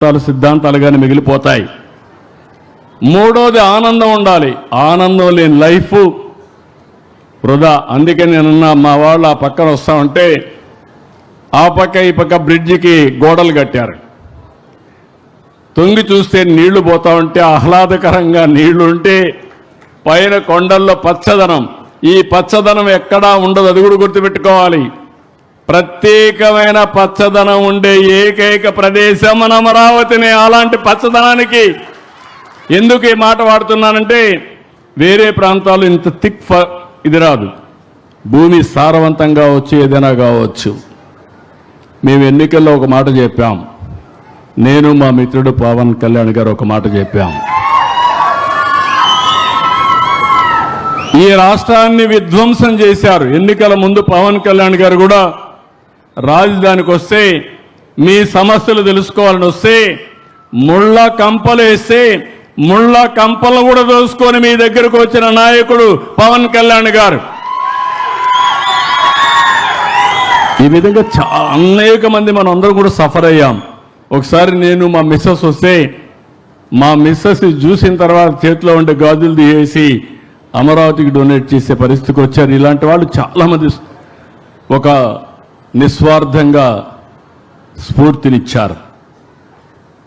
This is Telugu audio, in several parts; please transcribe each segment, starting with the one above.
సిద్ధాంతాలుగానే మిగిలిపోతాయి. మూడోది ఆనందం ఉండాలి. ఆనందం లేని లైఫ్ వృధా. అందుకే నేనున్నా మా వాళ్ళు ఆ పక్కన వస్తా ఉంటే ఆ పక్క ఈ పక్క బ్రిడ్జికి గోడలు కట్టారు. తొంగి చూస్తే నీళ్లు పోతా ఉంటే ఆహ్లాదకరంగా నీళ్లు ఉంటే పైన కొండల్లో పచ్చదనం. ఈ పచ్చదనం ఎక్కడా ఉండదు, అది కూడా గుర్తుపెట్టుకోవాలి. ప్రత్యేకమైన పచ్చదనం ఉండే ఏకైక ప్రదేశం మన అమరావతిని. అలాంటి పచ్చదనానికి ఎందుకు ఈ మాట వాడుతున్నానంటే వేరే ప్రాంతాలు ఇంత థిక్ ఇది రాదు. భూమి సారవంతంగా వచ్చి ఏదైనా కావచ్చు. మేము ఎన్నికల్లో ఒక మాట చెప్పాం. నేను మా మిత్రుడు పవన్ కళ్యాణ్ గారు ఒక మాట చెప్పాం. ఈ రాష్ట్రాన్ని విధ్వంసం చేశారు. ఎన్నికల ముందు పవన్ కళ్యాణ్ గారు కూడా రాజధానికి వస్తే మీ సమస్యలు తెలుసుకోవాలని వస్తే ముళ్ళ కంపలు వేస్తే ముళ్ళ కంపలు కూడా దోసుకొని మీ దగ్గరకు వచ్చిన నాయకుడు పవన్ కళ్యాణ్ గారు. ఈ విధంగా అనేక మంది మనం అందరం కూడా సఫర్ అయ్యాం. ఒకసారి నేను మా మిస్సెస్ వస్తే మా మిస్సెస్ చూసిన తర్వాత చేతిలో ఉండే గాజులు తీసేసి అమరావతికి డొనేట్ చేసే పరిస్థితికి వచ్చారు. ఇలాంటి వాళ్ళు చాలామంది ఒక నిస్వార్థంగా స్ఫూర్తినిచ్చారు.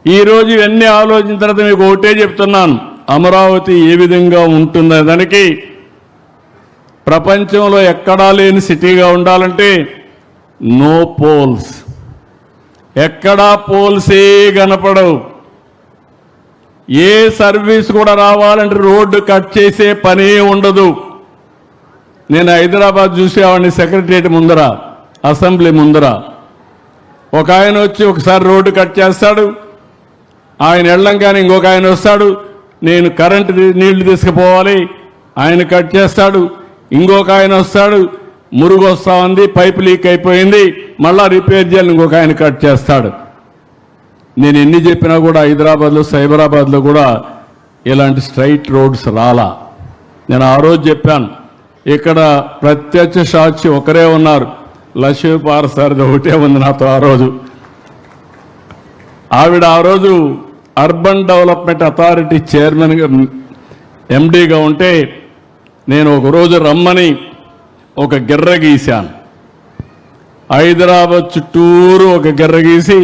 ఈరోజు ఇవన్నీ ఆలోచించిన తర్వాత మీకు ఒకటే చెప్తున్నాను, అమరావతి ఏ విధంగా ఉంటుందో దానికి ప్రపంచంలో ఎక్కడా లేని సిటీగా ఉండాలంటే నో పోల్స్. ఎక్కడా పోల్సే కనపడవు. ఏ సర్వీస్ కూడా రావాలంటే రోడ్డు కట్ చేసే పనే ఉండదు. నేను హైదరాబాద్ చూసేవాడిని, సెక్రటరియట్ ముందర, అసెంబ్లీ ముందర ఒక ఆయన వచ్చి ఒకసారి రోడ్డు కట్ చేస్తాడు, ఆయన వెళ్ళంగానే ఇంకొక ఆయన వస్తాడు, నేను కరెంటు నీళ్లు తీసుకుపోవాలి, ఆయన కట్ చేస్తాడు, ఇంకొక ఆయన వస్తాడు, మురుగు వస్తా ఉంది, పైపు లీక్ అయిపోయింది, మళ్ళా రిపేర్ చేయాలి, ఇంకొక ఆయన కట్ చేస్తాడు. నేను ఎన్ని చెప్పినా కూడా హైదరాబాద్లో సైబరాబాద్లో కూడా ఇలాంటి స్ట్రైట్ రోడ్స్ రాలా. నేను ఆ రోజు చెప్పాను, ఇక్కడ ప్రత్యక్ష సాక్షి ఒకరే ఉన్నారు, లక్ష్మీపార్ సార్ ఒకటే ఉంది నాతో ఆ రోజు. ఆవిడ ఆ రోజు అర్బన్ డెవలప్మెంట్ అథారిటీ చైర్మన్గా ఎండీగా ఉంటే నేను ఒకరోజు రమ్మని ఒక గిర్ర గీశాను. హైదరాబాద్ చుట్టూరు ఒక గిర్ర గీసి